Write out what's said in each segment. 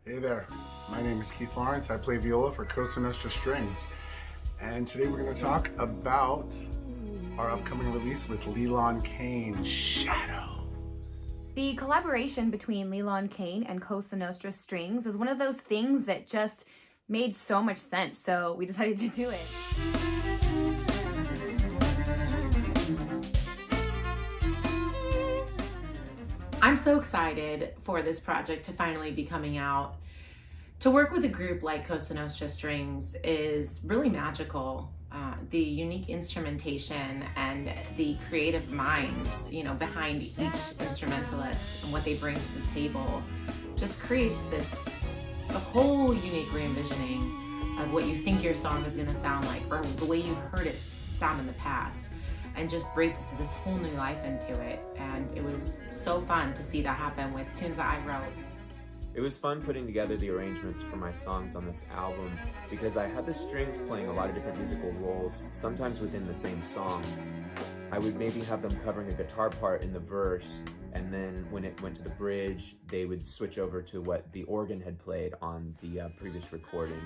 Hey there, my name is Keith Lawrence. I play viola for Cosa Nostra Strings. And today we're going to talk about our upcoming release with Lilan Kane, Shadow. The collaboration between Lilan Kane and Cosa Nostra Strings is one of those things that just made so much sense, so we decided to do it. I'm so excited for this project to finally be coming out. To work with a group like Cosa Nostra Strings is really magical. The unique instrumentation and the creative minds, behind each instrumentalist and what they bring to the table just creates a whole unique re-envisioning of what you think your song is going to sound like, or the way you've heard it sound in the past, and just breathes this whole new life into it. And it was so fun to see that happen with tunes that I wrote. It was fun putting together the arrangements for my songs on this album because I had the strings playing a lot of different musical roles, sometimes within the same song. I would maybe have them covering a guitar part in the verse, and then when it went to the bridge, they would switch over to what the organ had played on the previous recording.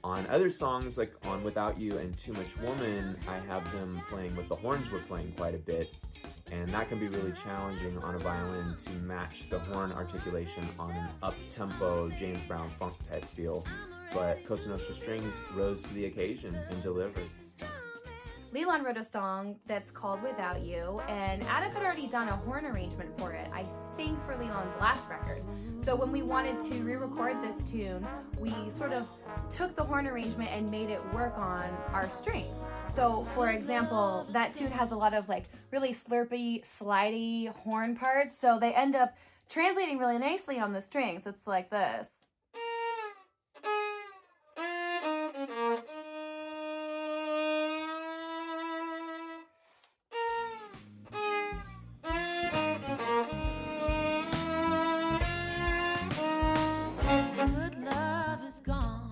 On other songs, like on Without You and Too Much Woman, I have them playing what the horns were playing quite a bit. And that can be really challenging on a violin to match the horn articulation on an up-tempo James Brown funk type feel. But Cosa Nostra Strings rose to the occasion and delivered. Lilan wrote a song that's called Without You, and Adam had already done a horn arrangement for it, I think for Lilan's last record. So when we wanted to re-record this tune, we sort of took the horn arrangement and made it work on our strings. So for example, that tune has a lot of really slurpy, slidey horn parts, so they end up translating really nicely on the strings. It's like this.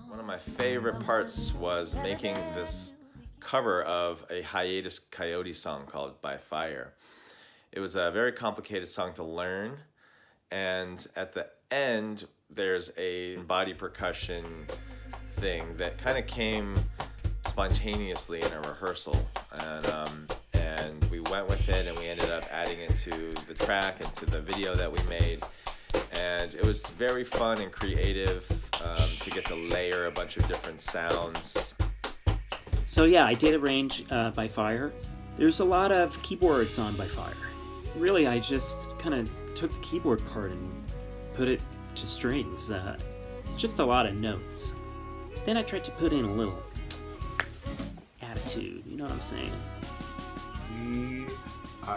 One of my favorite parts was making this cover of a Hiatus Coyote song called By Fire. It was a very complicated song to learn, and at the end there's a body percussion thing that kind of came spontaneously in a rehearsal, and we went with it, and we ended up adding it to the track and to the video that we made. And it was very fun and creative to get to layer a bunch of different sounds. So yeah, I did arrange By Fire. There's a lot of keyboards on By Fire. Really, I just kind of took the keyboard part and put it to strings. It's just a lot of notes. Then I tried to put in a little attitude, you know what I'm saying? We,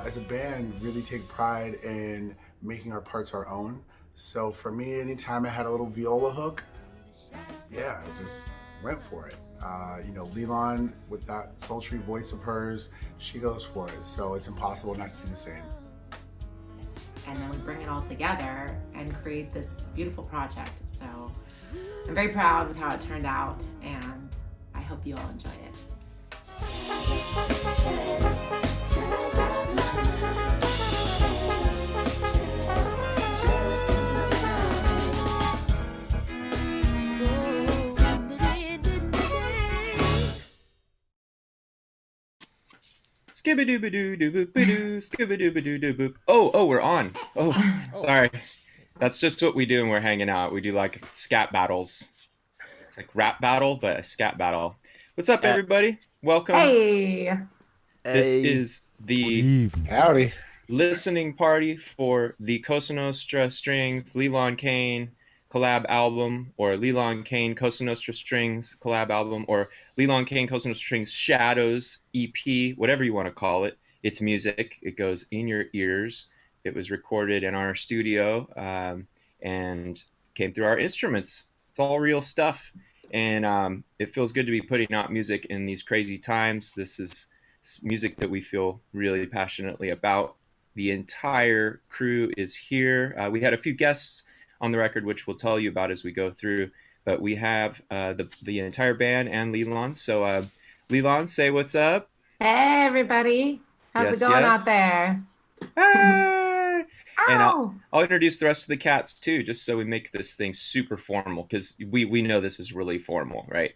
as a band, really take pride in making our parts our own. So for me, anytime I had a little viola hook, yeah, I just went for it. Lilan, with that sultry voice of hers, she goes for it. So it's impossible not to do the same. And then we bring it all together and create this beautiful project. So I'm very proud with how it turned out, and I hope you all enjoy it. Skibidoo-ba-doo-doo-boop-ba-doo, skibidoo-ba-doo-doo-boop. Oh, we're on. Oh, sorry. That's just what we do when we're hanging out. We do scat battles. It's like rap battle, but a scat battle. What's up, everybody? Welcome. Hey! This is the Howdy. listening party for the Cosa Nostra Strings Lilan Kane collab album, or Lilan Kane Cosa Nostra Strings collab album, or Lilan Kane Cosa Nostra Strings Shadows EP, whatever you want to call it. It's music. It goes in your ears. It was recorded in our studio and came through our instruments. It's all real stuff. And it feels good to be putting out music in these crazy times. This is music that we feel really passionately about. The entire crew is here. We had a few guests on the record, which we'll tell you about as we go through. But we have the entire band and Lilan. So Lilan, say what's up. Hey, everybody. How's it going out there? Ah! And Ow! I'll introduce the rest of the cats too, just so we make this thing super formal, because we know this is really formal, right?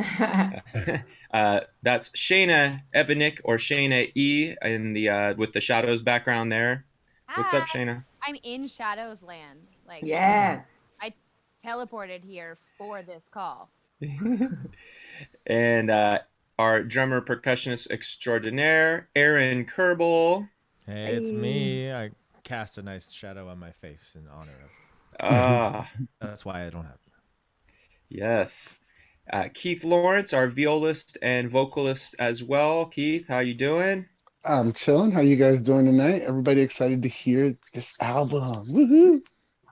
That's Shayna Evanik, or Shayna E, in the with the shadows background there. What's up, Shayna? I'm in Shadows Land. Like, Yeah. I teleported here for this call. And our drummer percussionist extraordinaire, Aaron Kerbel. Hey, it's me. I cast a nice shadow on my face in honor of. Ah, That's why I don't have. yes. Keith Lawrence, our violist and vocalist as well. Keith, how you doing? I'm chilling. How you guys doing tonight? Everybody excited to hear this album? Woohoo!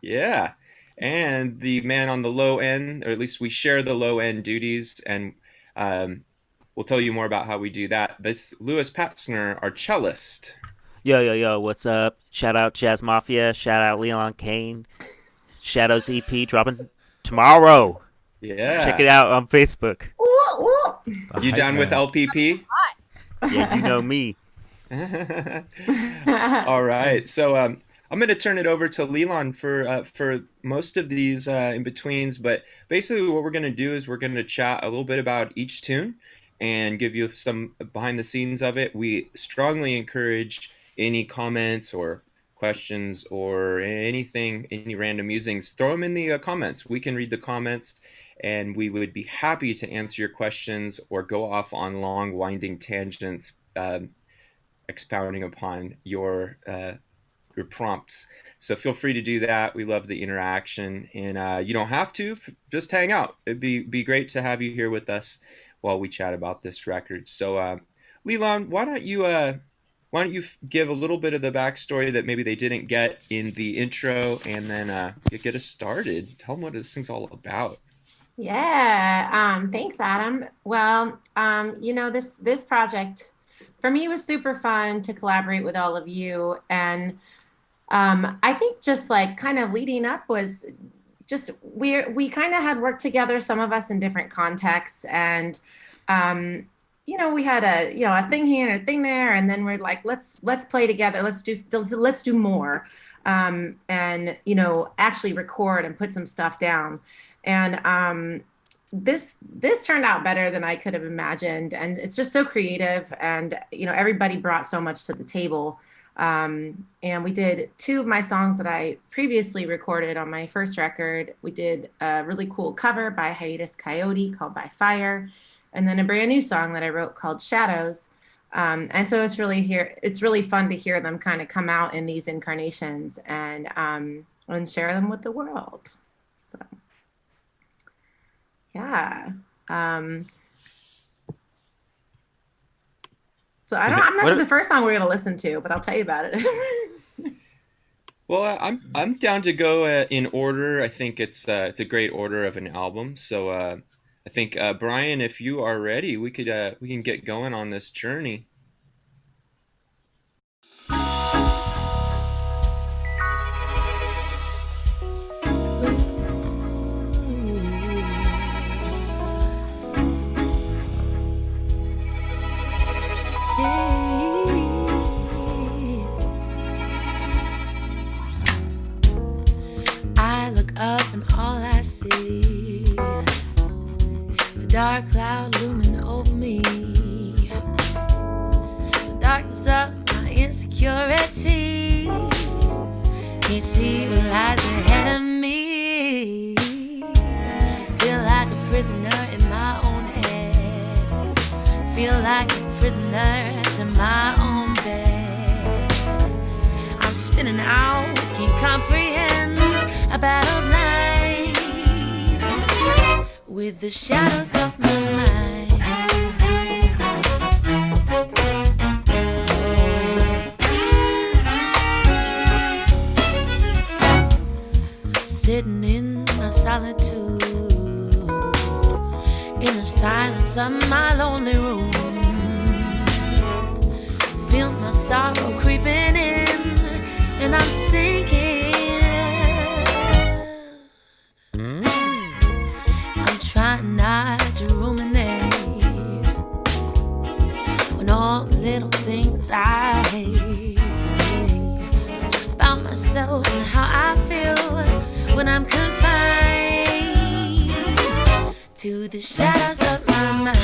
Yeah. And the man on the low end, or at least we share the low end duties, and we'll tell you more about how we do that. This Lewis Patzner, our cellist. Yo, what's up? Shout out Jazz Mafia. Shout out Lilan Kane. Shadows EP dropping tomorrow. Yeah. Check it out on Facebook. You down with LPP? Yeah, you know me. All right. So I'm going to turn it over to Lilan for most of these in-betweens. But basically what we're going to do is we're going to chat a little bit about each tune and give you some behind the scenes of it. We strongly encourage any comments or questions or anything, any random musings, throw them in the comments. We can read the comments, and we would be happy to answer your questions or go off on long, winding tangents, expounding upon your prompts. So feel free to do that. We love the interaction, and you don't have to. Just hang out. It'd be great to have you here with us while we chat about this record. So, Lilan, why don't you give a little bit of the backstory that maybe they didn't get in the intro, and then get us started. Tell them what this thing's all about. Yeah. Thanks, Adam. Well, this project for me was super fun to collaborate with all of you, and I think just like kind of leading up was just we kind of had worked together, some of us in different contexts, and we had a thing here and a thing there, and then we're like, let's play together, let's do more, and actually record and put some stuff down. And this turned out better than I could have imagined, and it's just so creative, and everybody brought so much to the table. And we did 2 of my songs that I previously recorded on my first record. We did a really cool cover by Hiatus Coyote called By Fire, and then a brand new song that I wrote called Shadows. And so it's really fun to hear them kind of come out in these incarnations and share them with the world. So yeah. So I'm not sure the first song we're gonna listen to, but I'll tell you about it. Well, I'm down to go in order. I think it's a great order of an album. So I think Brian, if you are ready, we can get going on this journey. I look up and all I see, a dark cloud looming over me, the darkness of my insecurities, can't see what lies ahead of me, feel like a prisoner in my own head, feel like a prisoner to my own bed, I'm spinning out, can't comprehend a battle blind with the shadows of my mind. Sitting in my solitude, in the silence of my lonely room, feel my sorrow creeping in, and I'm sinking. Trying not to ruminate on all the little things I hate about myself and to the shadows of my mind.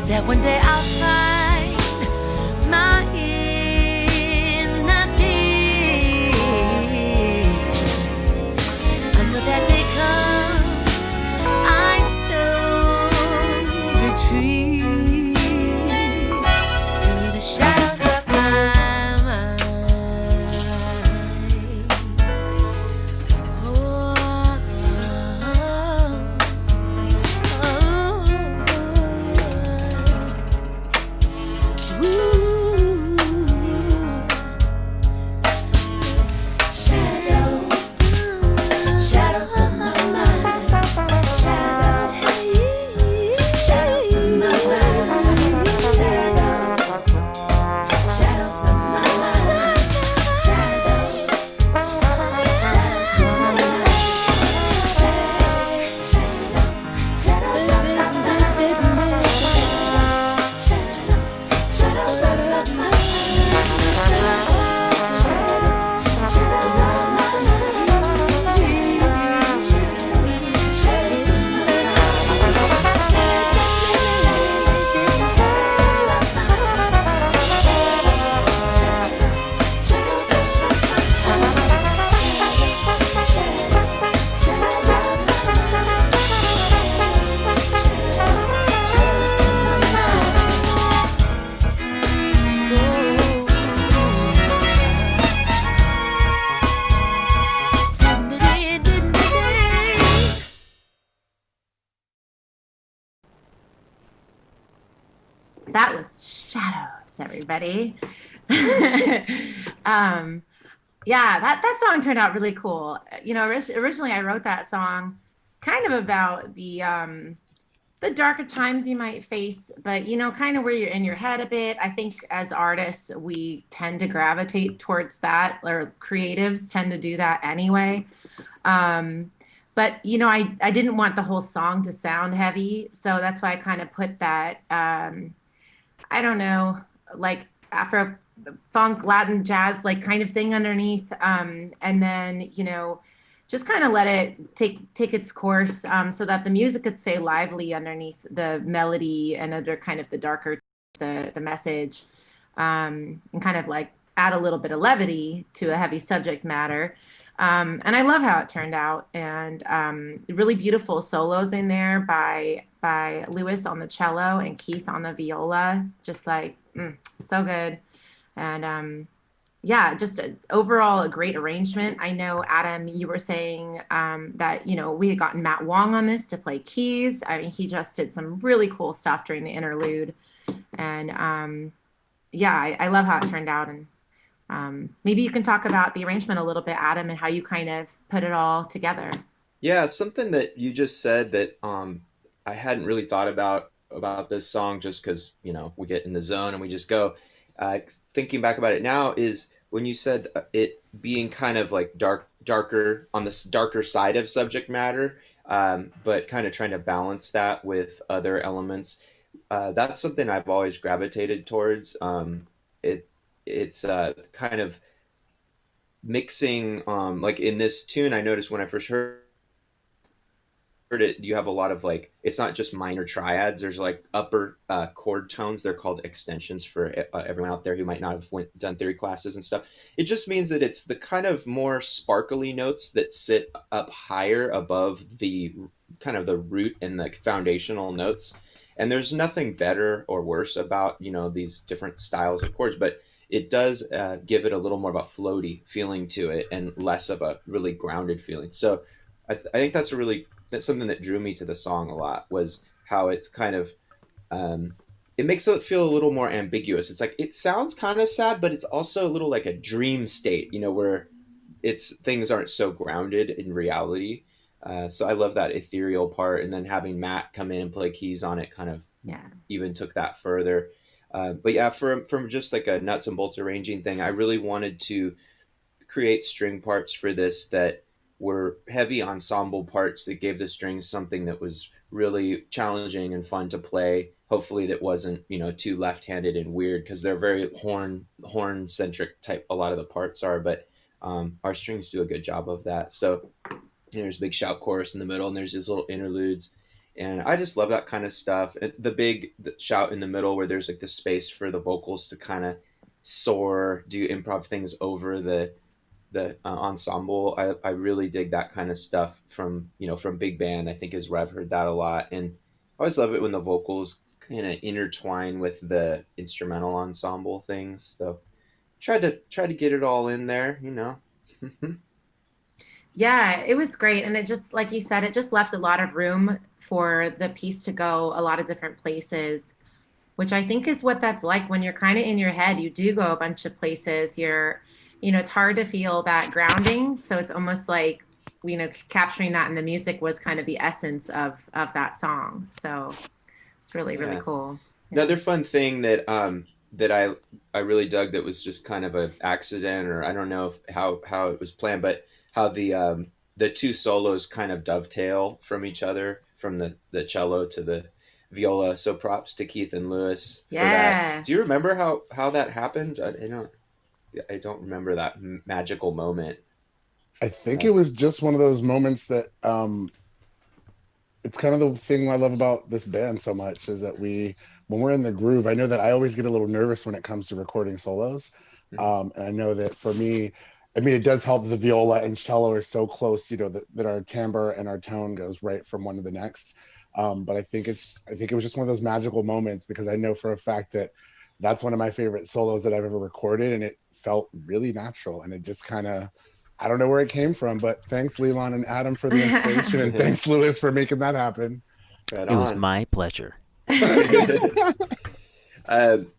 That one day I'll find my inner peace. Until that day comes, I still retreat to the shadows of my mind. Oh, That was Shadows, everybody. Yeah, that song turned out really cool. You know, originally I wrote that song kind of about the darker times you might face, but you know, kind of where you're in your head a bit. I think as artists, we tend to gravitate towards that, or creatives tend to do that anyway. But you know, I didn't want the whole song to sound heavy, so that's why I kind of put that I don't know, like Afro funk, Latin jazz, like kind of thing underneath. And then, you know, just kind of let it take its course so that the music could stay lively underneath the melody and under kind of the darker, the message, and kind of like add a little bit of levity to a heavy subject matter. And I love how it turned out, and really beautiful solos in there by Lewis on the cello and Keith on the viola, just like so good. And yeah, just overall a great arrangement. I know, Adam, you were saying that, you know, we had gotten Matt Wong on this to play keys. I mean, he just did some really cool stuff during the interlude. And yeah, I love how it turned out. And maybe you can talk about the arrangement a little bit, Adam, and how you kind of put it all together. Yeah, something that you just said that I hadn't really thought about this song just because we get in the zone and we just go. Thinking back about it now is when you said it being kind of like darker on the darker side of subject matter, but kind of trying to balance that with other elements. That's something I've always gravitated towards. It it's kind of mixing like in this tune. I noticed when I first heard it, you have a lot of like, it's not just minor triads. There's like upper chord tones. They're called extensions for everyone out there who might not have done theory classes and stuff. It just means that it's the kind of more sparkly notes that sit up higher above the kind of the root and the foundational notes. And there's nothing better or worse about these different styles of chords, but it does give it a little more of a floaty feeling to it and less of a really grounded feeling. So I think that's something that drew me to the song a lot, was how it's kind of it makes it feel a little more ambiguous. It's like it sounds kind of sad, but it's also a little like a dream state, where things aren't so grounded in reality. So I love that ethereal part, and then having Matt come in and play keys on it kind of even took that further. But yeah, from just like a nuts and bolts arranging thing, I really wanted to create string parts for this that were heavy ensemble parts that gave the strings something that was really challenging and fun to play. Hopefully that wasn't too left-handed and weird, because they're very horn centric type, a lot of the parts are, but our strings do a good job of that. So there's a big shout chorus in the middle, and there's these little interludes, and I just love that kind of stuff. The shout in the middle where there's like the space for the vocals to kind of soar, do improv things over the ensemble. I really dig that kind of stuff from big band. I think is where I've heard that a lot, and I always love it when the vocals kind of intertwine with the instrumental ensemble things. So try to get it all in there. Yeah, it was great. And it just, like you said, it just left a lot of room for the piece to go a lot of different places, which I think is what that's like when you're kind of in your head. You do go a bunch of places. It's hard to feel that grounding. So it's almost like, capturing that in the music was kind of the essence of that song. So it's really, really cool. Another fun thing that I really dug, that was just kind of an accident, or I don't know how it was planned, but how the two solos kind of dovetail from each other, from the cello to the viola. So props to Keith and Lewis for that. Do you remember how that happened? I don't remember that magical moment. I think it was just one of those moments that it's kind of the thing I love about this band so much, is that when we're in the groove, I know that I always get a little nervous when it comes to recording solos. And I know that for me, it does help the viola and cello are so close, that our timbre and our tone goes right from one to the next. But I think it was just one of those magical moments, because I know for a fact that that's one of my favorite solos that I've ever recorded, and it felt really natural, and it just kind of, I don't know where it came from, but thanks Lilan and Adam for the inspiration, and thanks Lewis for making that happen. It was my pleasure.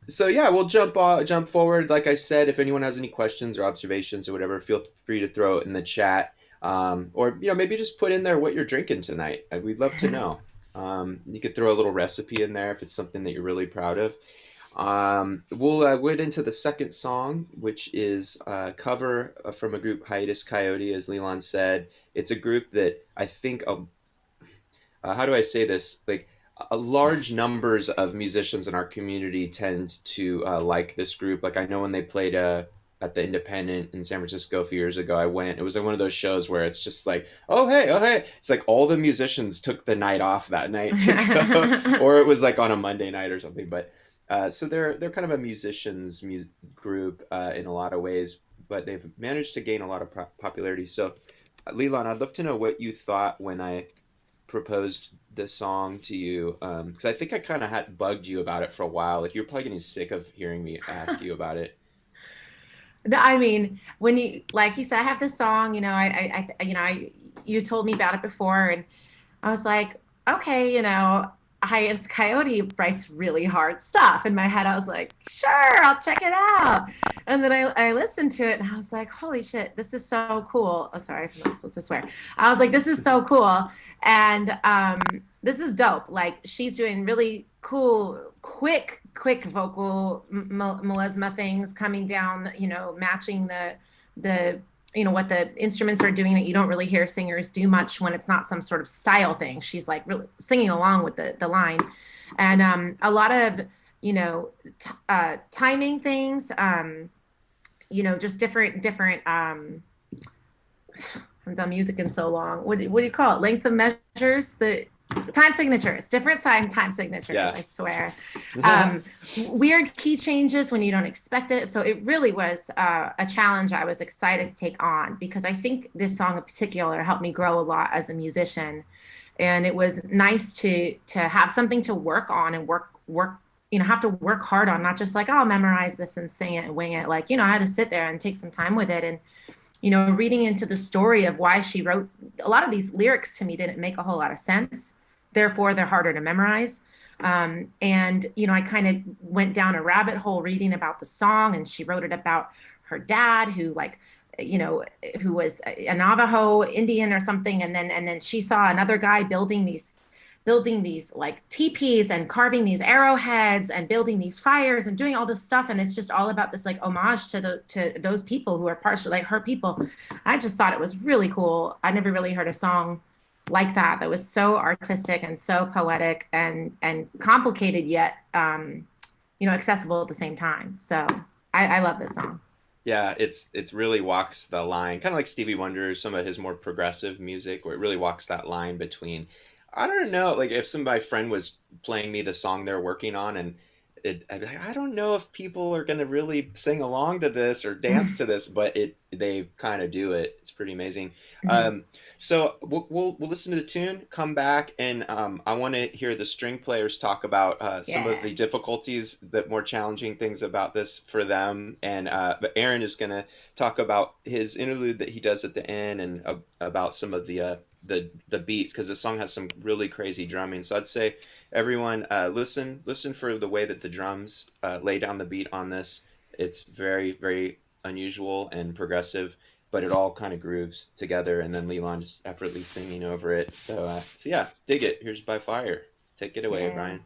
So yeah, we'll jump forward. Like I said, if anyone has any questions or observations or whatever, feel free to throw it in the chat, or maybe just put in there what you're drinking tonight. We'd love to know. You could throw a little recipe in there if it's something that you're really proud of. We'll get into the second song, which is a cover from a group, Hiatus Coyote, as Lilan said. It's a group that I think, how do I say this? Like, large numbers of musicians in our community tend to like this group. Like, I know when they played at the Independent in San Francisco a few years ago, I went. It was like one of those shows where it's just like, oh hey. It's like all the musicians took the night off that night to go, or it was like on a Monday night or something. But so they're kind of a musicians group in a lot of ways, but they've managed to gain a lot of popularity. So, Lilan, I'd love to know what you thought when I proposed this song to you, because I think I kind of had bugged you about it for a while. Like, you're probably getting sick of hearing me ask you about it. No, I mean, when you, like you said, I have this song, you told me about it before, and I was like, okay, Hiatus Coyote writes really hard stuff. In my head, I was like, sure, I'll check it out. And then I listened to it and I was like, holy shit, this is so cool. Oh, sorry, I'm not supposed to swear. I was like, this is so cool. And this is dope. Like, she's doing really cool, quick vocal melisma things coming down, you know, matching the you know, what the instruments are doing that you don't really hear singers do much when it's not some sort of style thing. She's like really singing along with the line. And a lot of, you know, timing things, you know, just different I haven't done music in so long. What do you call it? Length of measures? The time signatures, different time signatures, I swear. Weird key changes when you don't expect it. So it really was a challenge I was excited to take on, because I think this song in particular helped me grow a lot as a musician. And it was nice to have something to work on and work, you know, have to work hard on, not just like, oh, I'll memorize this and sing it and wing it. Like, you know, I had to sit there and take some time with it. And, you know, reading into the story of why she wrote a lot of these lyrics, to me didn't make a whole lot of sense. Therefore, they're harder to memorize. And, you know, I kind of went down a rabbit hole reading about the song, and she wrote it about her dad, who, like, you know, who was a Navajo Indian or something. And then she saw another guy building these like teepees and carving these arrowheads and building these fires and doing all this stuff. And it's just all about this like homage to those people who are partially like her people. I just thought it was really cool. I never really heard a song like that was so artistic and so poetic and complicated, yet, you know, accessible at the same time. So I love this song. Yeah, it's really walks the line, kind of like Stevie Wonder, some of his more progressive music, where it really walks that line between, I don't know, like if my friend was playing me the song they're working on, and I'd be like, I don't know if people are going to really sing along to this or dance to this, but they kind of do it. It's pretty amazing. So we'll listen to the tune, come back, and I want to hear the string players talk about some of the difficulties, the more challenging things about this for them. And but Aaron is going to talk about his interlude that he does at the end, and about some of the beats, because the song has some really crazy drumming. So I'd say everyone listen for the way that the drums lay down the beat on this. It's very, very unusual and progressive, but it all kind of grooves together, and then Lilan just effortlessly singing over it. So yeah, dig it. Here's By Fire. Take it away, Brian.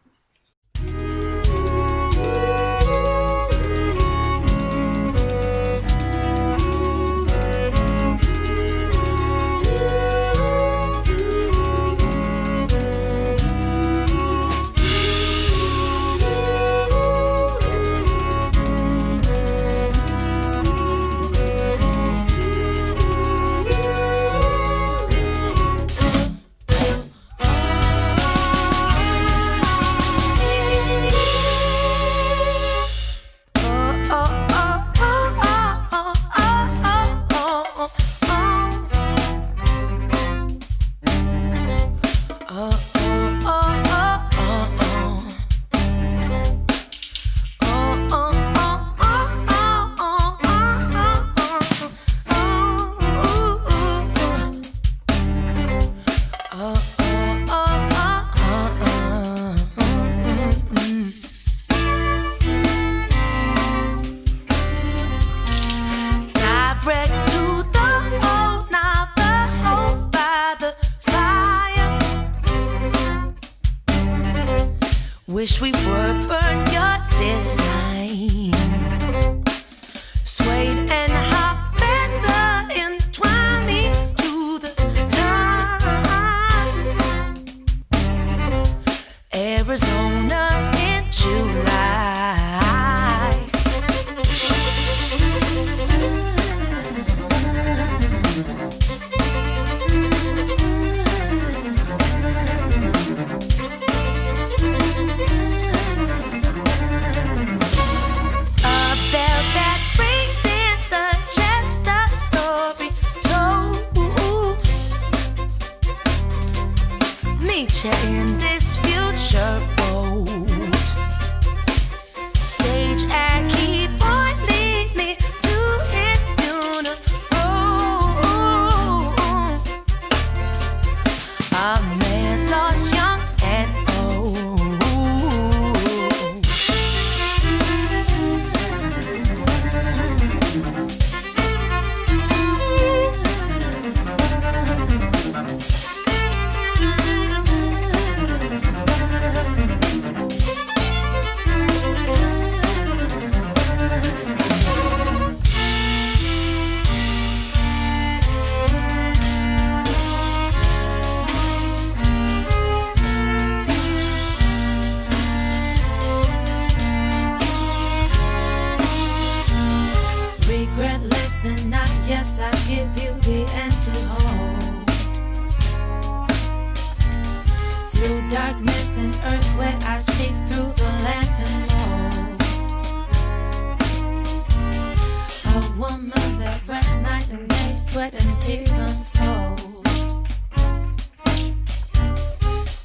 sweat and tears unfold.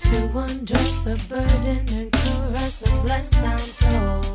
To undress the burden and caress the blessed I'm told.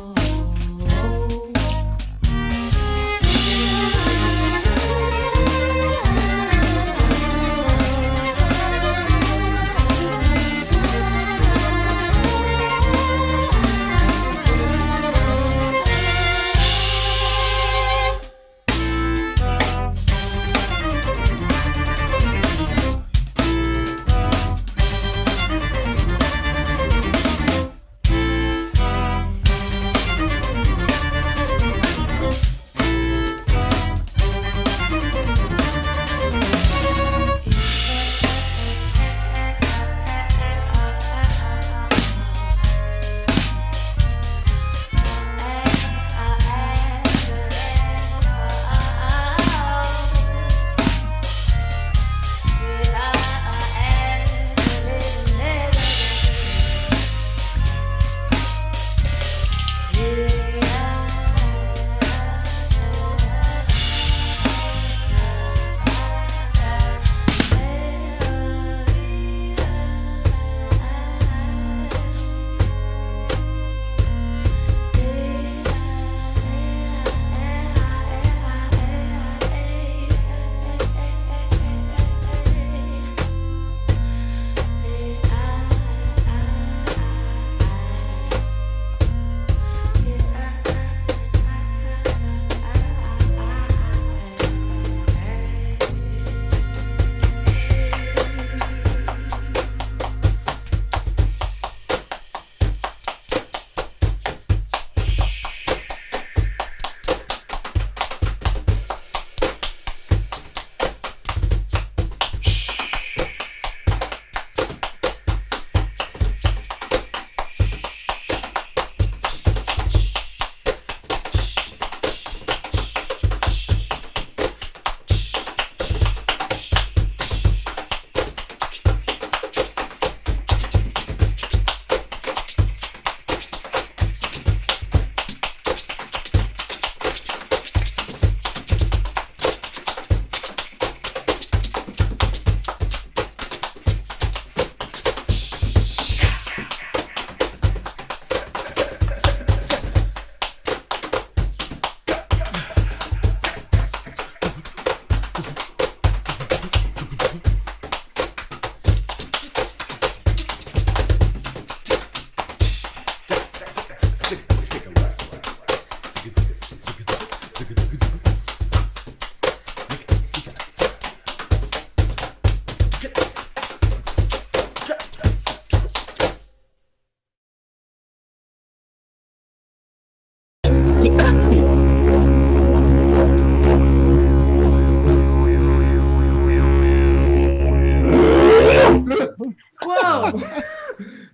Whoa!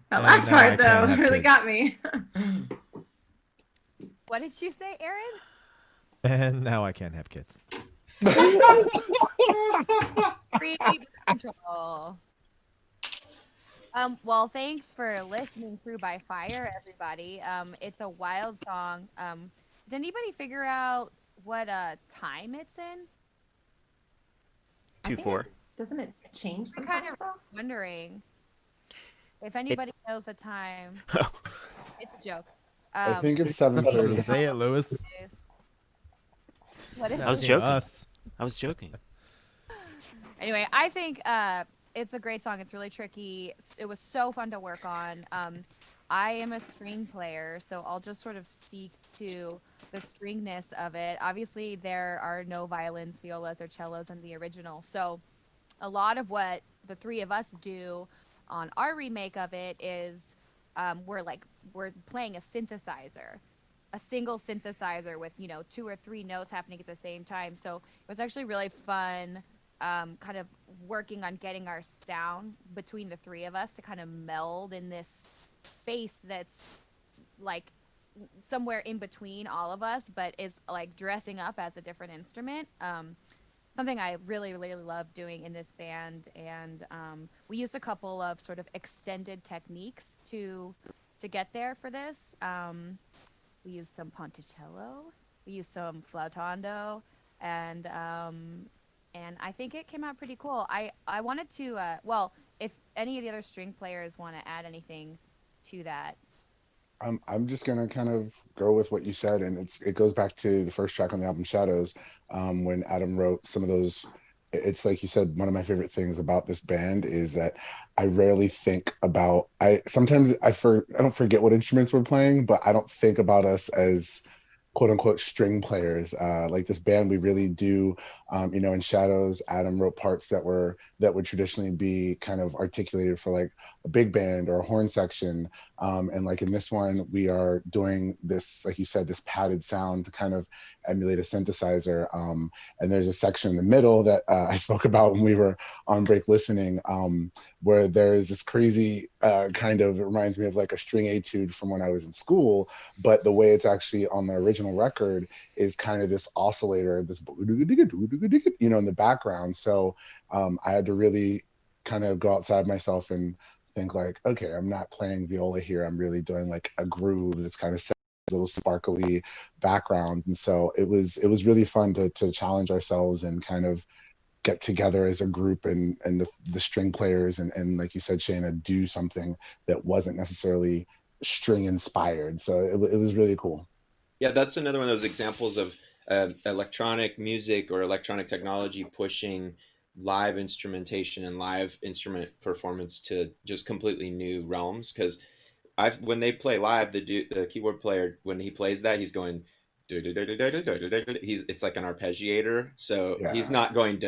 That last now I part, can't though, have really kids. got me. What did you say, Aaron? And now I can't have kids. Free control. Well, thanks for listening through by fire, everybody. It's a wild song. Did anybody figure out what time it's in? 2/4. Doesn't it change I'm kind sometimes, of though? wondering if anybody knows the time. It's a joke. I think it's 7:30. Say it, Lewis. What is I was it? joking. Us. I was joking. Anyway, I think it's a great song. It's really tricky. It was so fun to work on. I am a string player, so I'll just sort of speak to the stringness of it. Obviously, there are no violins, violas, or cellos in the original. So a lot of what the three of us do on our remake of it is we're playing a synthesizer, a single synthesizer with 2 or 3 notes happening at the same time. So it was actually really fun kind of working on getting our sound between the three of us to kind of meld in this space that's like somewhere in between all of us, but is like dressing up as a different instrument. Something I really, really love doing in this band, and we used a couple of sort of extended techniques to get there for this. We used some ponticello, we used some flautando, and and I think it came out pretty cool. I wanted to well, if any of the other string players want to add anything to that. I'm just gonna kind of go with what you said, and it goes back to the first track on the album, Shadows, when Adam wrote some of those. It's like you said, one of my favorite things about this band is that I rarely think about. I sometimes I don't forget what instruments we're playing, but I don't think about us as quote unquote string players. Like this band, we really do. In Shadows, Adam wrote parts that would traditionally be kind of articulated for like a big band or a horn section. And like in this one, we are doing this, like you said, this padded sound to kind of emulate a synthesizer. And there's a section in the middle that I spoke about when we were on break listening, where there's this crazy kind of, it reminds me of like a string etude from when I was in school, but the way it's actually on the original record is kind of this oscillator, this in the background. So I had to really kind of go outside myself and think like, okay, I'm not playing viola here. I'm really doing like a groove that's kind of set a little sparkly background. And so it was really fun to challenge ourselves and kind of get together as a group and the string players and like you said, Shayna, do something that wasn't necessarily string inspired. So it was really cool. Yeah, that's another one of those examples of electronic music or electronic technology pushing live instrumentation and live instrument performance to just completely new realms. Because when they play live, the keyboard player, when he plays that, he's going it's like an arpeggiator, so he's not going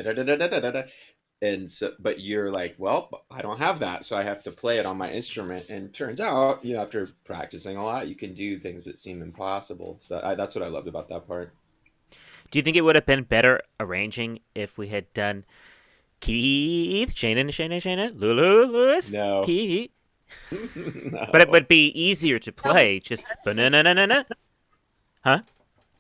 and so, but you're like, well, I don't have that, so I have to play it on my instrument. And turns out, after practicing a lot, you can do things that seem impossible. So that's what I loved about that part. Do you think it would have been better arranging if we had done Keith, Shayna, Lewis, no. Keith? No. But it would be easier to play. Just banana, huh?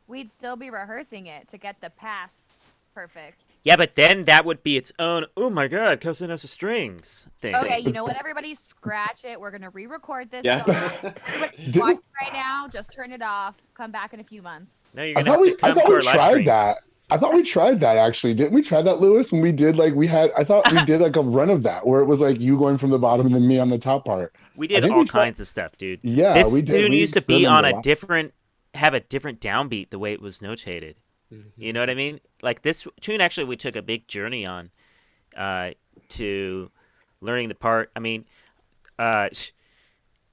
We'd still be rehearsing it to get the pass perfect. Yeah, but then that would be its own, oh my god, Cosa Nostra strings thing. Okay, you know what? Everybody scratch it. We're going to re-record this Yeah. song. Everybody watch right now. Just turn it off. Come back in a few months. No, you're going to have to come to our live streams. I thought we tried that actually. Didn't we try that, Lewis? When we did I thought we did like a run of that where it was like you going from the bottom and then me on the top part. We did all kinds of stuff, dude. Yeah, this we did. tune We used to be on experimented have a different downbeat the way it was notated. Mm-hmm. You know what I mean? Like this tune, actually, we took a big journey on to learning the part. I mean, Aaron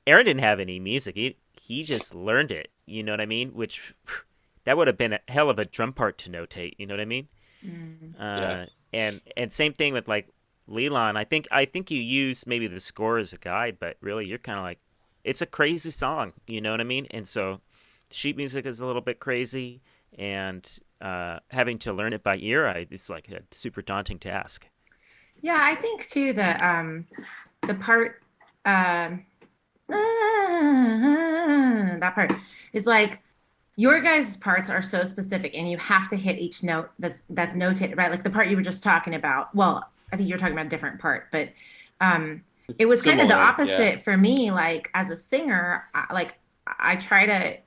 didn't have any music. He just learned it. You know what I mean? Which that would have been a hell of a drum part to notate. You know what I mean? Yeah. And same thing with like Lilan. I think you use maybe the score as a guide, but really you're kind of like, it's a crazy song. You know what I mean? And so sheet music is a little bit crazy, and having to learn it by ear, it's like a super daunting task. Yeah, I think too that the part that part is like your guys' parts are so specific, and you have to hit each note that's notated, right? Like the part you were just talking about. Well, I think you were talking about a different part, but it was kind of the opposite for me. Like as a singer, I try to,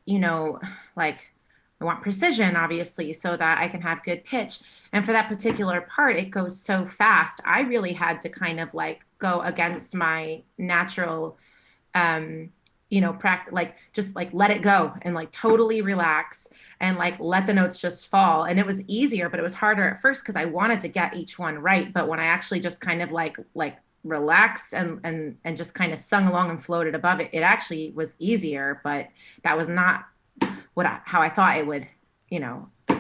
like I want precision, obviously, so that I can have good pitch. And for that particular part, it goes so fast. I really had to kind of like go against my natural, practice, like just like let it go and like totally relax and like let the notes just fall. And it was easier, but it was harder at first because I wanted to get each one right. But when I actually just kind of like relaxed and just kind of sung along and floated above it, it actually was easier. But that was not how I thought it would, it's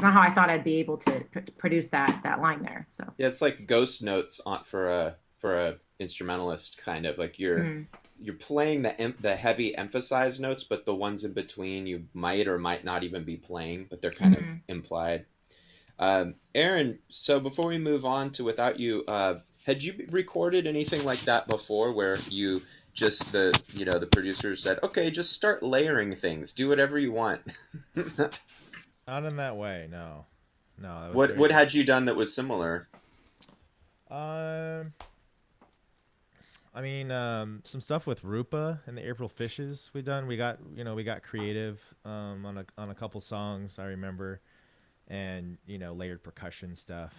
not how I thought I'd be able to produce that line there. So yeah, it's like ghost notes for a instrumentalist, kind of like you're playing the heavy emphasized notes, but the ones in between you might or might not even be playing, but they're kind of implied. Aaron, so before we move on to Without You, had you recorded anything like that before, where you just the producer said, okay, just start layering things, do whatever you want? Not in that way, no. That was what had you done that was similar? I mean, some stuff with Rupa and the April Fishes we done. We got creative on a couple songs, I remember, and layered percussion stuff.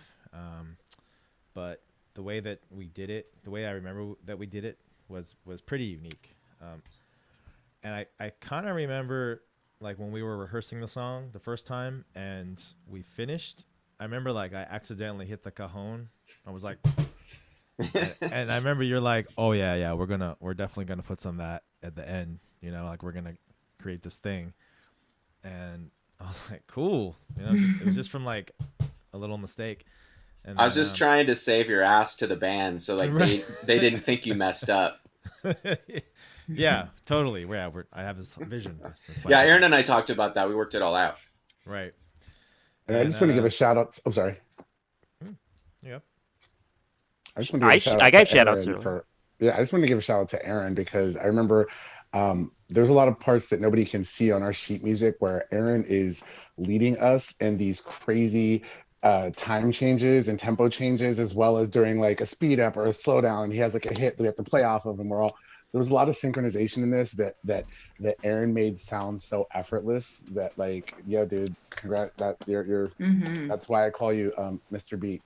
But the way that we did it, the way I remember that we did it was pretty unique. And I kind of remember like when we were rehearsing the song the first time and we finished, I remember like I accidentally hit the cajon. I was like, and I remember you're like, oh yeah, we're definitely gonna put some of that at the end, you know, like we're gonna create this thing. And I was like, cool, you know, it was just from like a little mistake. And I was just trying to save your ass to the band, so like Right. they didn't think you messed up. Yeah, totally. Yeah, I have this vision. That's why Yeah, Aaron and I talked about that. We worked it all out. Right. And I just want to give a shout out. Oh, sorry. Yep. I just want to give a shout out I gave to shout outs Aaron earlier. I just want to give a shout out to Aaron because I remember there's a lot of parts that nobody can see on our sheet music where Aaron is leading us in these crazy time changes and tempo changes, as well as during like a speed up or a slowdown. He has like a hit that we have to play off of, and there was a lot of synchronization in this that Aaron made sound so effortless that like, yo, dude, congrats, that you're that's why I call you Mr. Beat.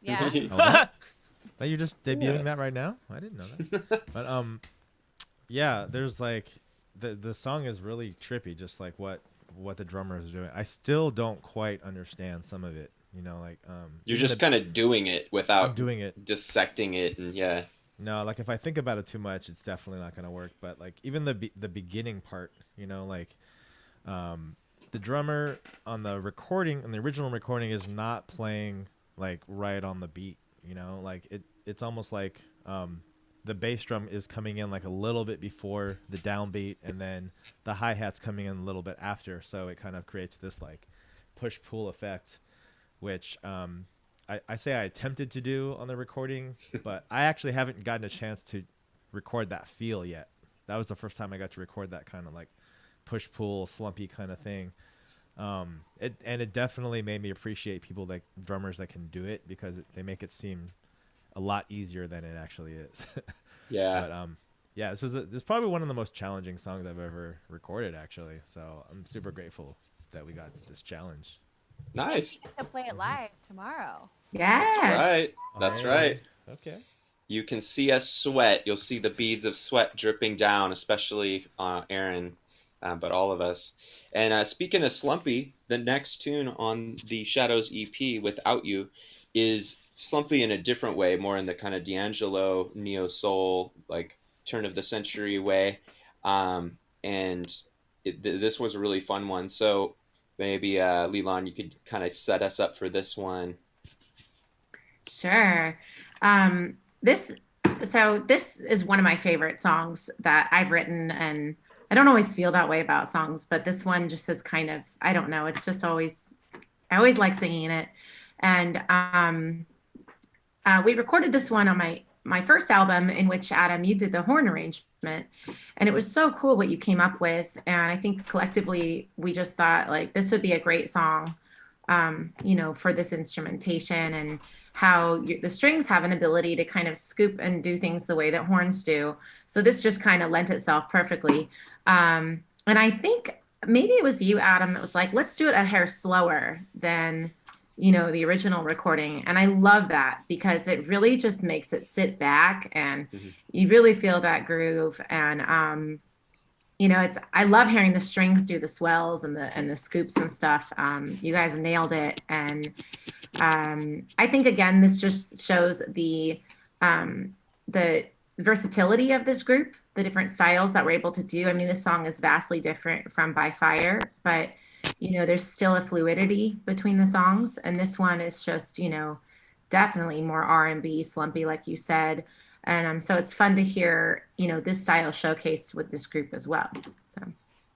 Yeah. That you're just debuting that right now? I didn't know that. But yeah, there's like the song is really trippy, just like what the drummer is doing. I still don't quite understand some of it, you know, like You're just kind of doing it without doing it, dissecting it, and yeah. No, like if I think about it too much, it's definitely not going to work. But like even the beginning part, you know, like the drummer on the recording, on the original recording, is not playing like right on the beat. You know, like it's almost like the bass drum is coming in like a little bit before the downbeat, and then the hi-hat's coming in a little bit after. So it kind of creates this like push-pull effect, which I say I attempted to do on the recording, but I actually haven't gotten a chance to record that feel yet. That was the first time I got to record that kind of like push-pull, slumpy kind of thing. It definitely made me appreciate people like drummers that can do it, because they make it seem a lot easier than it actually is. Yeah. But yeah, this is probably one of the most challenging songs I've ever recorded, actually. So I'm super grateful that we got this challenge. Nice. To play it live tomorrow. Yeah. That's right. That's Hey. right. Okay. You can see us sweat. You'll see the beads of sweat dripping down, especially Aaron, but all of us. And speaking of Slumpy, the next tune on the Shadows EP, Without You, is Slumpy in a different way, more in the kind of D'Angelo, neo-soul, like turn of the century way. And this was a really fun one. So maybe, Lilan, you could kind of set us up for this one. Sure. This is one of my favorite songs that I've written, and I don't always feel that way about songs, but this one just is kind of, I don't know, it's just always, I always like singing it. And we recorded this one on my first album, in which, Adam, you did the horn arrangement, and it was so cool what you came up with. And I think collectively we just thought like this would be a great song, you know, for this instrumentation, and how the strings have an ability to kind of scoop and do things the way that horns do. So this just kind of lent itself perfectly. And I think maybe it was you, Adam, that was like, let's do it a hair slower than, you know, the original recording. And I love that, because it really just makes it sit back, and you really feel that groove. And you know, I love hearing the strings do the swells and the scoops and stuff. You guys nailed it. And I think, again, this just shows the versatility of this group, the different styles that we're able to do. I mean, this song is vastly different from By Fire, but, you know, there's still a fluidity between the songs. And this one is just, you know, definitely more R&B, slumpy, like you said. And so it's fun to hear, you know, this style showcased with this group as well. So.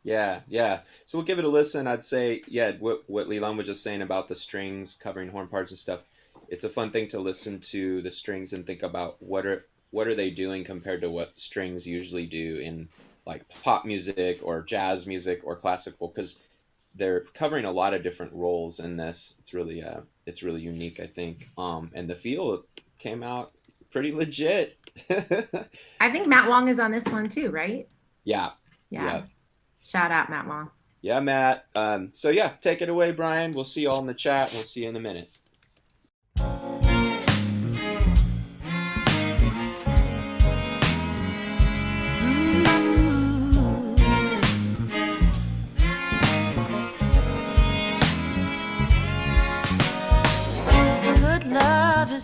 Yeah. So we'll give it a listen. I'd say, yeah, what Lilan was just saying about the strings covering horn parts and stuff. It's a fun thing to listen to the strings and think about what are they doing compared to what strings usually do in like pop music or jazz music or classical, because they're covering a lot of different roles in this. It's really unique, I think. And the feel came out pretty legit. I think Matt Wong is on this one too, right? Yeah. Shout out, Matt Wong. Yeah, Matt. So yeah, take it away, Brian. We'll see you all in the chat. We'll see you in a minute.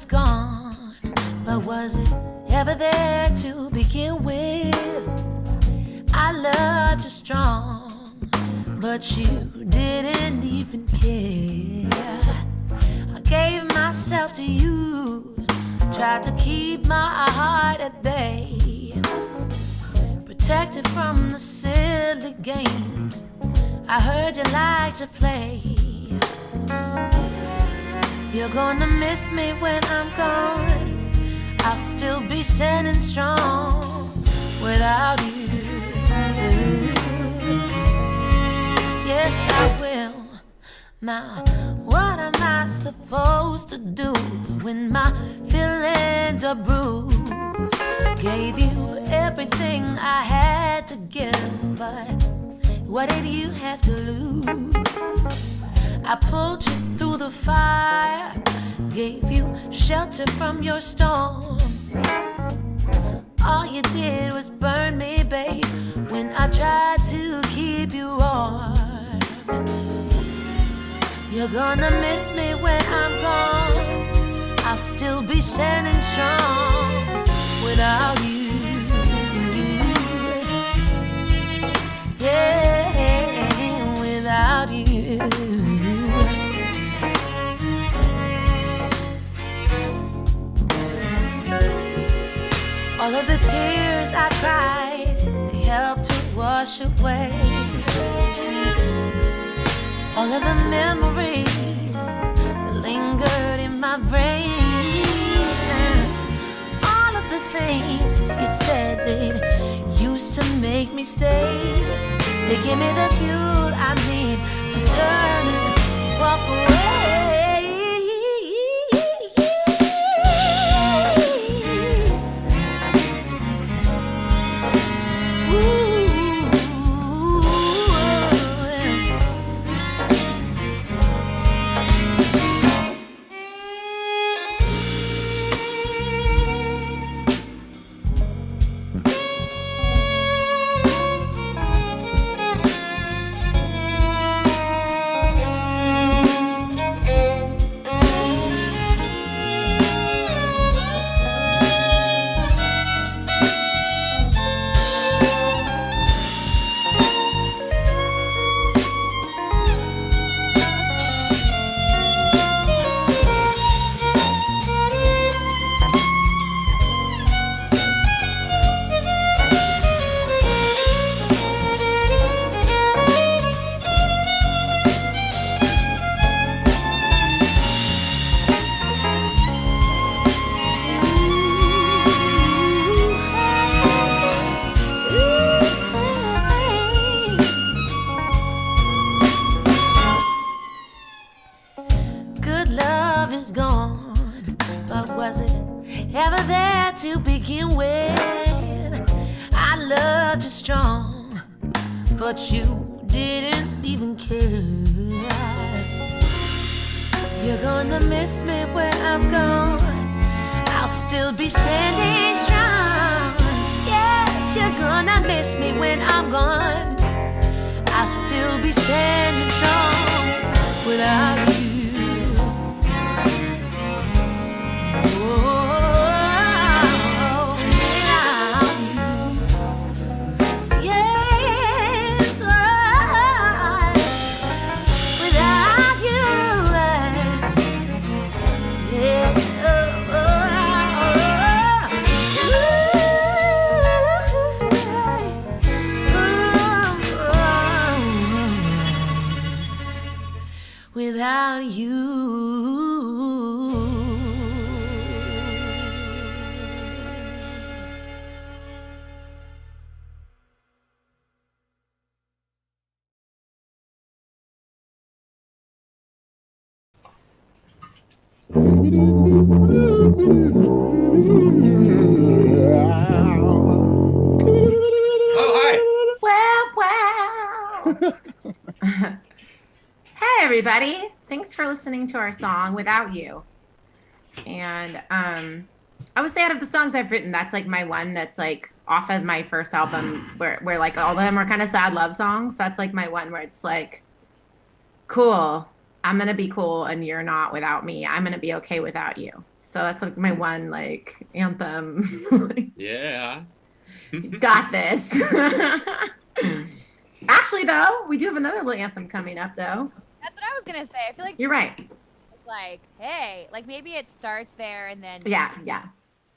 is gone, but was it ever there to begin with? I loved you strong, but you didn't even care. I gave myself to you, tried to keep my heart at bay, protected from the silly games I heard you like to play. You're gonna miss me when I'm gone. I'll still be standing strong without you. Yes, I will. Now, what am I supposed to do when my feelings are bruised? Gave you everything I had to give, but what did you have to lose? I pulled you through the fire, gave you shelter from your storm. All you did was burn me, babe, when I tried to keep you warm. You're gonna miss me when I'm gone. I'll still be standing strong without you. Yeah, without you. All of the tears I cried, they helped to wash away all of the memories that lingered in my brain. All of the things you said that used to make me stay, they give me the fuel I need to turn and walk away. To begin with, I loved you strong, but you didn't even care. You're gonna miss me when I'm gone. I'll still be standing strong. Yes, you're gonna miss me when I'm gone. I'll still be standing strong without you. Without you. Hey everybody, thanks for listening to our song Without You. And I would say out of the songs I've written, that's like my one that's like off of my first album where like all of them are kind of sad love songs. That's like my one where it's like, cool, I'm gonna be cool and you're not without me. I'm gonna be okay without you. So that's like my one like anthem. Yeah. Got this. Actually, though, we do have another little anthem coming up, though. That's what I was gonna say. I feel like You're right. it's like, hey, like maybe it starts there and then Yeah.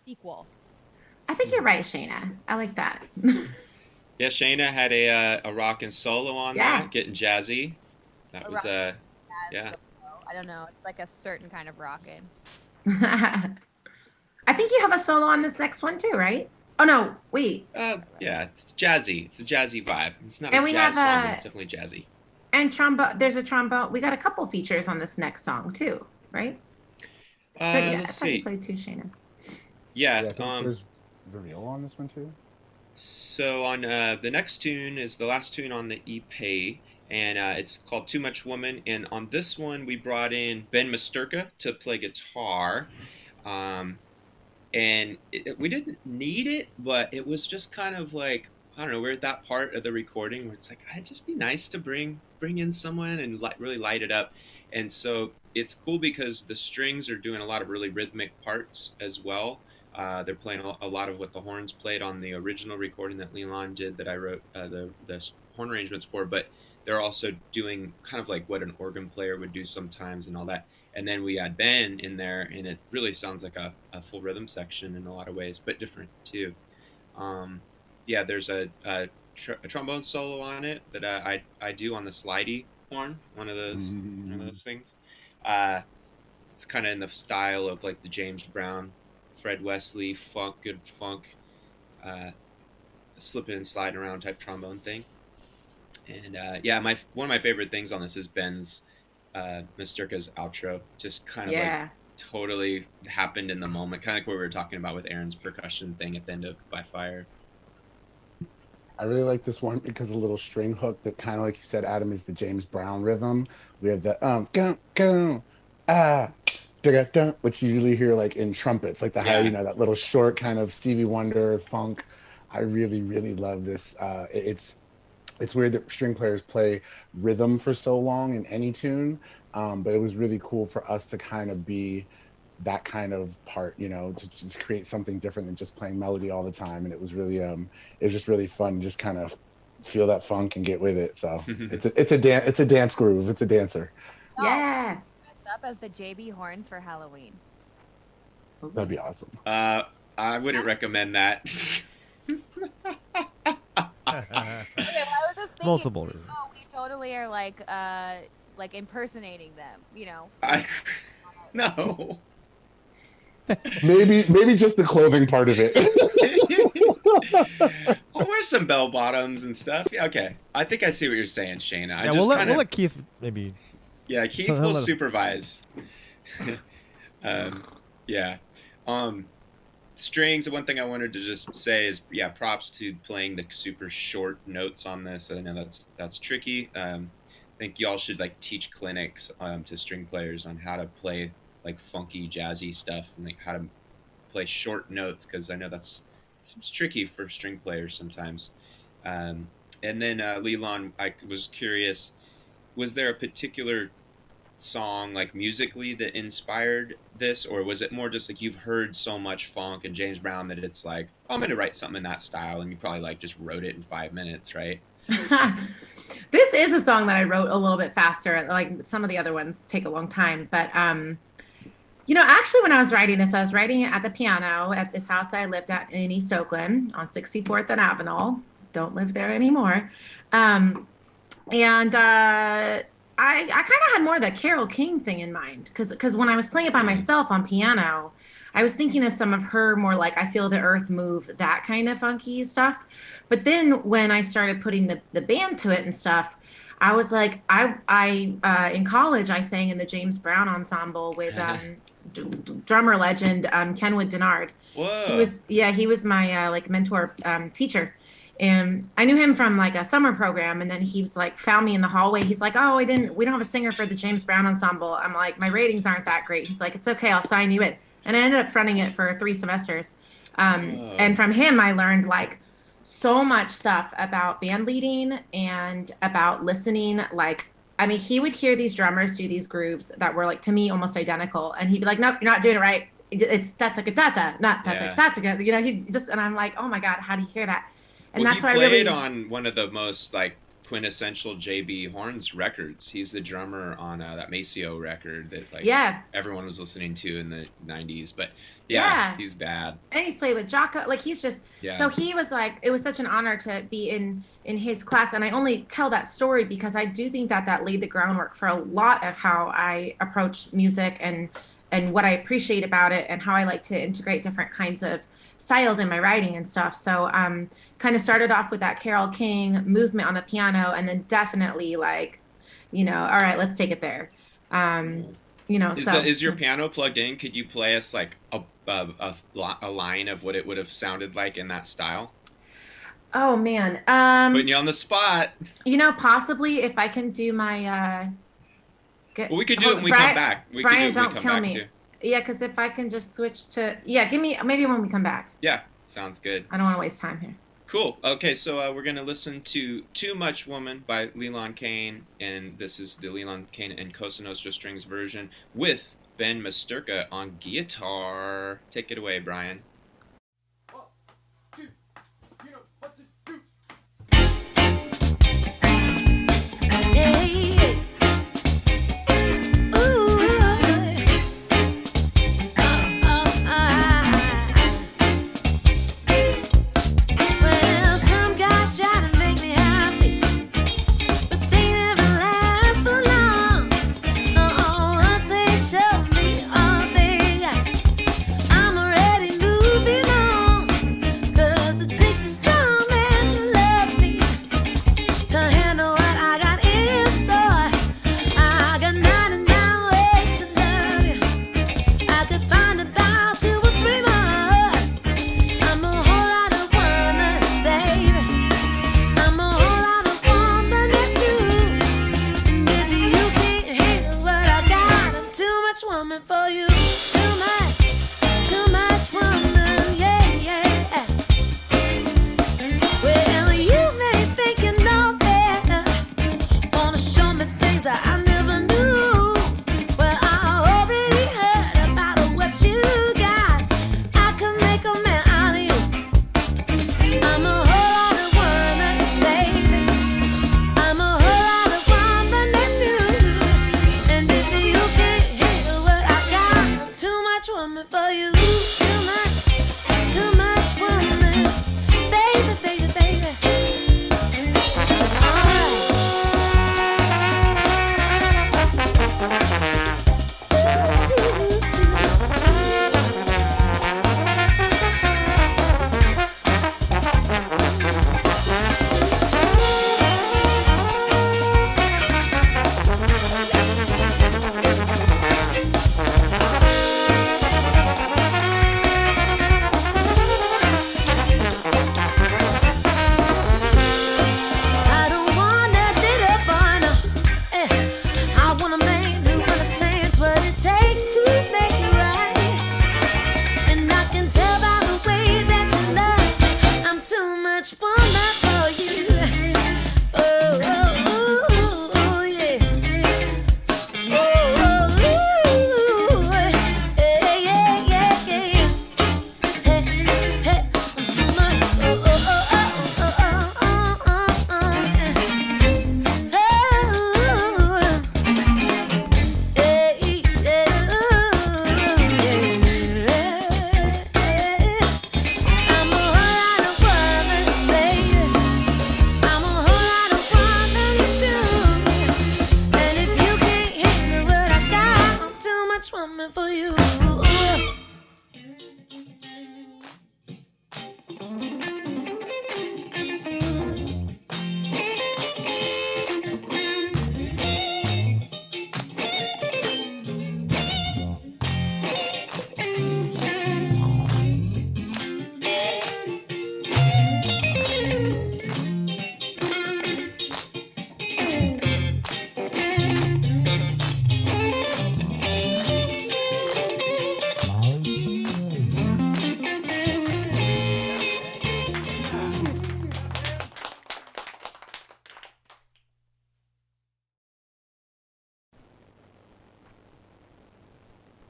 sequel. I think you're right, Shayna. I like that. Yeah, Shayna had a rockin' solo on Yeah. that, getting jazzy. That was Jazz yeah. solo. I don't know. It's like a certain kind of rockin'. I think you have a solo on this next one too, right? Oh no, wait. Yeah, it's jazzy. It's a jazzy vibe. It's not And a we jazz have song, but it's definitely jazzy. And trombone. There's a trombone. We got a couple features on this next song too, right? I Let's thought you see. played two, Shayna. Yeah. I think there's the viola on this one too. So on the next tune is the last tune on the EP, and it's called Too Much Woman. And on this one, we brought in Ben Masturka to play guitar. And we didn't need it, but it was just kind of like, I don't know, we're at that part of the recording where it's like, it'd just be nice to bring in someone and really light it up. And so it's cool because the strings are doing a lot of really rhythmic parts as well. They're playing a lot of what the horns played on the original recording that Lilan did that I wrote the horn arrangements for, but they're also doing kind of like what an organ player would do sometimes and all that. And then we add Ben in there, and it really sounds like a full rhythm section in a lot of ways, but different too. Yeah, there's a trombone solo on it that I do on the slidey horn, one of those things. It's kind of in the style of like the James Brown, Fred Wesley funk, good funk, slipping and sliding around type trombone thing. And yeah, one of my favorite things on this is Ben's Masturka's outro. Just kind of like totally happened in the moment, kind of like what we were talking about with Aaron's percussion thing at the end of By Fire. I really like this one because a little string hook that kind of like you said, Adam, is the James Brown rhythm. We have the go da da, which you usually hear like in trumpets, like the higher, you know, that little short kind of Stevie Wonder funk. I really love this. It's weird that string players play rhythm for so long in any tune, but it was really cool for us to kind of be that kind of part, you know, to just create something different than just playing melody all the time. And it was really, it was just really fun, just kind of feel that funk and get with it. So it's a dance groove. It's a dancer. Yeah. Dress up as the JB Horns for Halloween. That'd be awesome. I wouldn't recommend that. Okay, well, I was just thinking, Multiple reasons. oh, we totally are like impersonating them, you know. No. Maybe just the clothing part of it. We'll wear some bell bottoms and stuff. Yeah, okay. I think I see what you're saying, Shayna. Yeah, we'll let Keith maybe. Yeah, Keith will supervise. Yeah. Strings, one thing I wanted to just say is, yeah, props to playing the super short notes on this. I know that's tricky. I think y'all should like teach clinics to string players on how to play like funky jazzy stuff and like how to play short notes, because I know it's tricky for string players sometimes. And then Lilan, I was curious, was there a particular song like musically that inspired this, or was it more just like you've heard so much funk and James Brown that it's like, oh, I'm gonna write something in that style, and you probably like just wrote it in 5 minutes, right? This is a song that I wrote a little bit faster. Like some of the other ones take a long time, but you know, actually when I was writing this, I was writing it at the piano at this house that I lived at in East Oakland on 64th and Avenel. Don't live there anymore. I kind of had more of the Carole King thing in mind, because when I was playing it by myself on piano, I was thinking of some of her more like I Feel the Earth Move, that kind of funky stuff. But then when I started putting the band to it and stuff, I was like, I in college I sang in the James Brown ensemble with drummer legend Kenwood Denard. Whoa. He was my like mentor teacher. And I knew him from like a summer program, and then he was like found me in the hallway. He's like, "Oh, we don't have a singer for the James Brown ensemble." I'm like, "My ratings aren't that great." He's like, "It's okay, I'll sign you in." And I ended up fronting it for 3 semesters. And from him, I learned like so much stuff about band leading and about listening. Like, I mean, he would hear these drummers do these grooves that were like to me almost identical, and he'd be like, "Nope, you're not doing it right." it's da ta da ta, not da Yeah. ta da ta. You know, he just, and I'm like, oh my god, how do you hear that? And Well, that's he why I played really on one of the most like quintessential JB Horns records. He's the drummer on that Maceo record that like yeah. everyone was listening to in the '90s. But Yeah. he's bad. And he's played with Jocko. Like he's just so he was like, it was such an honor to be in his class. And I only tell that story because I do think that laid the groundwork for a lot of how I approach music and what I appreciate about it and how I like to integrate different kinds of styles in my writing and stuff. So kind of started off with that Carole King movement on the piano, and then definitely like, all right, let's take it there. Is your piano plugged in? Could you play us like a line of what it would have sounded like in that style? Oh man, putting you on the spot. Possibly if I can do my. Well, we could do it when we come back. Brian, don't kill me. Too. Yeah, because if I can just switch to give me maybe when we come back. Yeah, sounds good. I don't want to waste time here. Cool. Okay, so we're gonna listen to "Too Much Woman" by Lilan Kane, and this is the Lilan Kane and Cosa Nostra strings version with Ben Masturka on guitar. Take it away, Brian. 1, 2, you know what to do. Hey.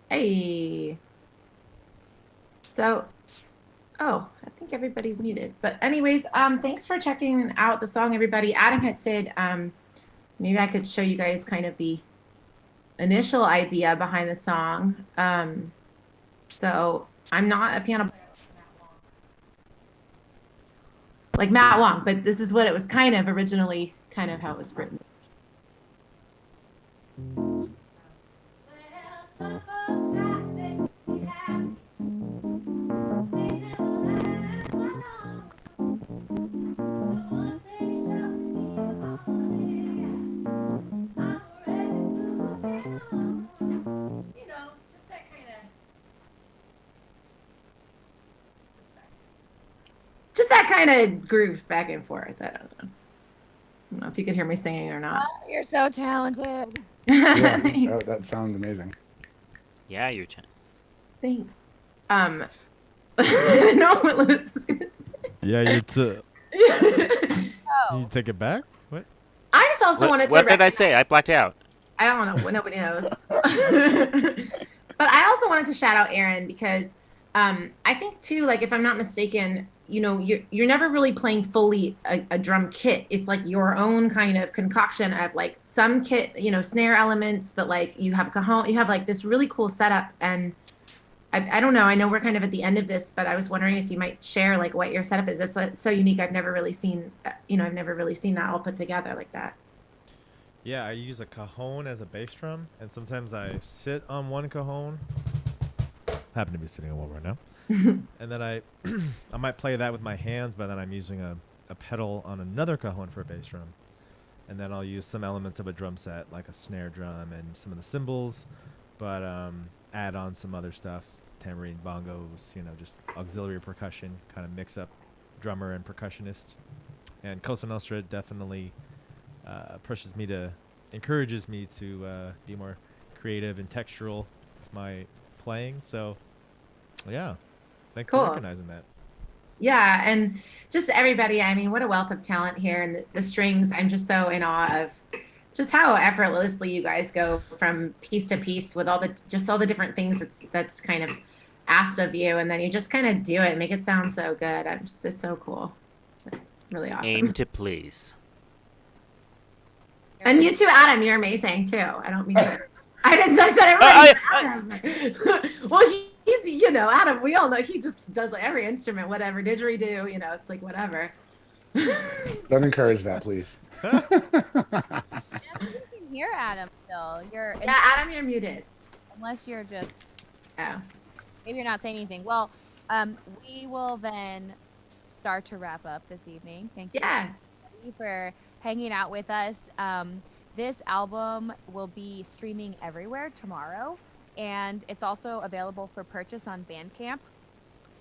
Hey. So, oh, I think everybody's muted. But anyways, thanks for checking out the song, everybody. Adam had said maybe I could show you guys kind of the initial idea behind the song. So I'm not a piano like Matt Wong, but this is what it was kind of originally, kind of how it was written. Just that kind of groove back and forth. I don't know if you can hear me singing or not. You're so talented. Yeah, that sounds amazing. Yeah, you're chin. Thanks. I didn't know what Lewis was gonna say. Yeah, you Oh. take it back? What? I just also wanted to. What did I say? I blacked out. I don't know. Nobody knows. But I also wanted to shout out Aaron because I think too, like if I'm not mistaken, you know, you're never really playing fully a drum kit. It's like your own kind of concoction of like some kit, you know, snare elements, but like you have cajon, you have like this really cool setup. And I don't know. I know we're kind of at the end of this, but I was wondering if you might share like what your setup is. It's so unique. I've never really seen, I've never really seen that all put together like that. Yeah, I use a cajon as a bass drum, and sometimes I sit on one cajon. Happen to be sitting on one right now. And then I might play that with my hands, but then I'm using a pedal on another cajon for a bass drum. And then I'll use some elements of a drum set, like a snare drum and some of the cymbals, but add on some other stuff, tambourine, bongos, just auxiliary percussion, kind of mix up drummer and percussionist. And Cosa Nostra definitely encourages me to be more creative and textural with my playing. So, yeah, thanks for recognizing that. Yeah, and just everybody, I mean, what a wealth of talent here. And the strings, I'm just so in awe of just how effortlessly you guys go from piece to piece with all the different things that's kind of asked of you. And then you just kind of do it, make it sound so good. It's so cool. Really awesome. Aim to please. And you too, Adam, you're amazing too. I don't mean to. I said everybody. Well, he's Adam. We all know he just does like every instrument, whatever didgeridoo. It's like whatever. Don't encourage that, please. Yeah, you can hear Adam still. Adam, you're muted. Unless you're just. Oh. Maybe you're not saying anything. Well, we will then start to wrap up this evening. Thank you for hanging out with us. This album will be streaming everywhere tomorrow, and it's also available for purchase on Bandcamp.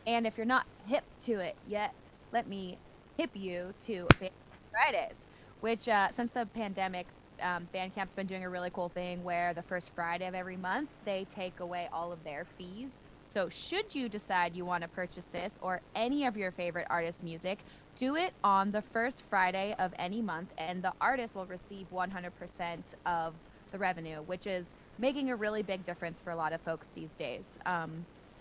And if you're not hip to it yet, let me hip you to Bandcamp Fridays, which since the pandemic, Bandcamp's been doing a really cool thing where the first Friday of every month, they take away all of their fees. So should you decide you want to purchase this or any of your favorite artists' music, do it on the first Friday of any month, and the artist will receive 100% of the revenue, which is making a really big difference for a lot of folks these days. So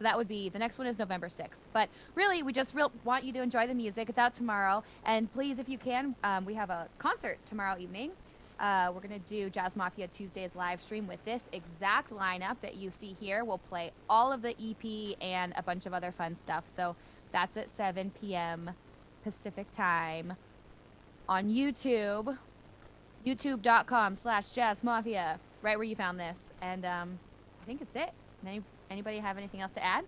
that would be, the next one is November 6th. But really, we just want you to enjoy the music. It's out tomorrow. And please, if you can, we have a concert tomorrow evening. We're going to do Jazz Mafia Tuesdays live stream with this exact lineup that you see here. We'll play all of the EP and a bunch of other fun stuff. So that's at 7 p.m. Pacific time on YouTube, youtube.com/jazzmafia, right where you found this. And I think it's it. Anybody have anything else to add?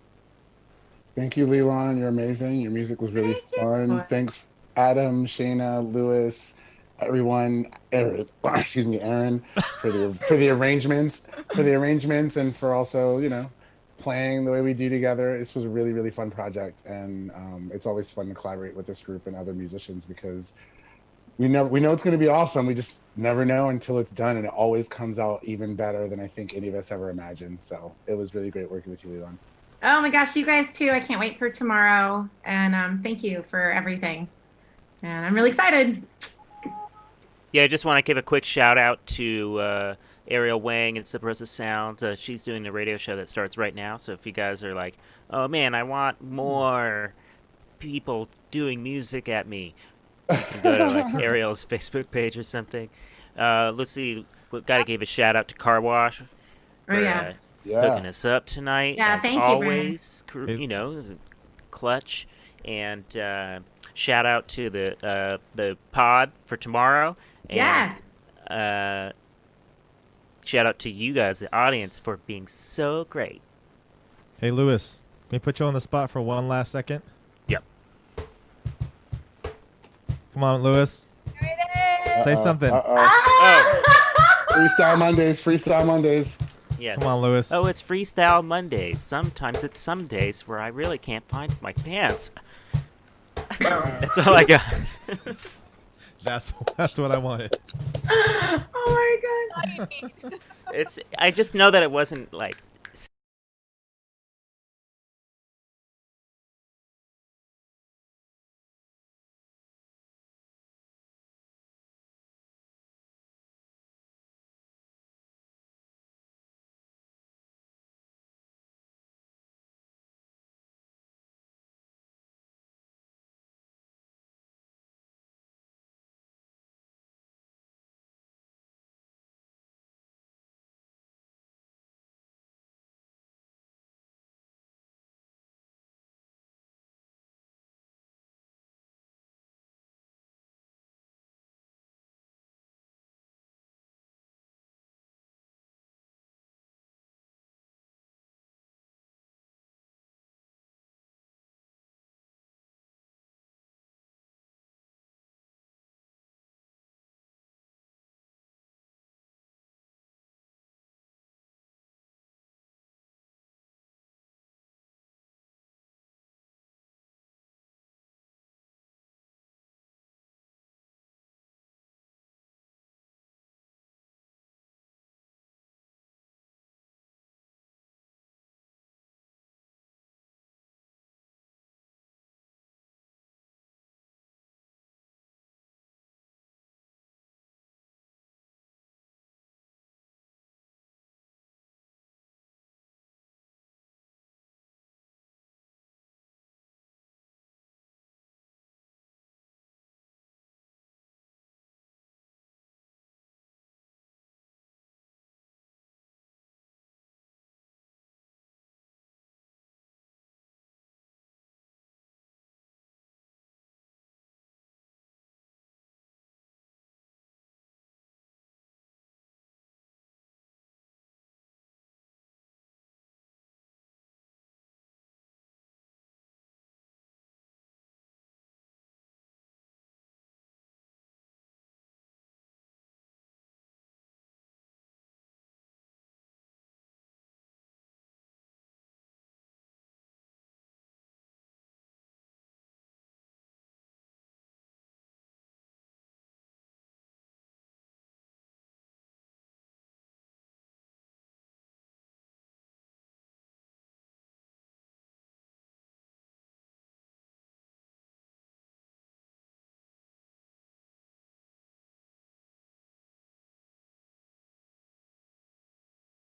Thank you, Lilan. You're amazing. Your music was really fun. Thanks, Adam, Shayna, Lewis, everyone, Aaron, for the arrangements, and for also, playing the way we do together. This was a really, really fun project, and it's always fun to collaborate with this group and other musicians because we know it's going to be awesome. We just never know until it's done, and it always comes out even better than I think any of us ever imagined. So it was really great working with you, Lilan. Oh my gosh, you guys too. I can't wait for tomorrow, and thank you for everything. And I'm really excited. Yeah, I just want to give a quick shout out to Ariel Wang and Subrosa Sound. She's doing the radio show that starts right now. So if you guys are like, oh man, I want more people doing music at me, you can go to like Ariel's Facebook page or something. Let's see. We got to give a shout out to Car Wash for hooking us up tonight. Yeah, as thank you, always, you know, clutch. And shout out to the pod for tomorrow. And, shout out to you guys, the audience, for being so great. Hey, Lewis, can we put you on the spot for one last second? Yep. Come on, Lewis. Say something. Freestyle Mondays. Freestyle Mondays. Yes. Come on, Lewis. Oh, it's Freestyle Mondays. Sometimes it's some days where I really can't find my pants. That's all I got. That's what I wanted. Oh my god. I just know that it wasn't like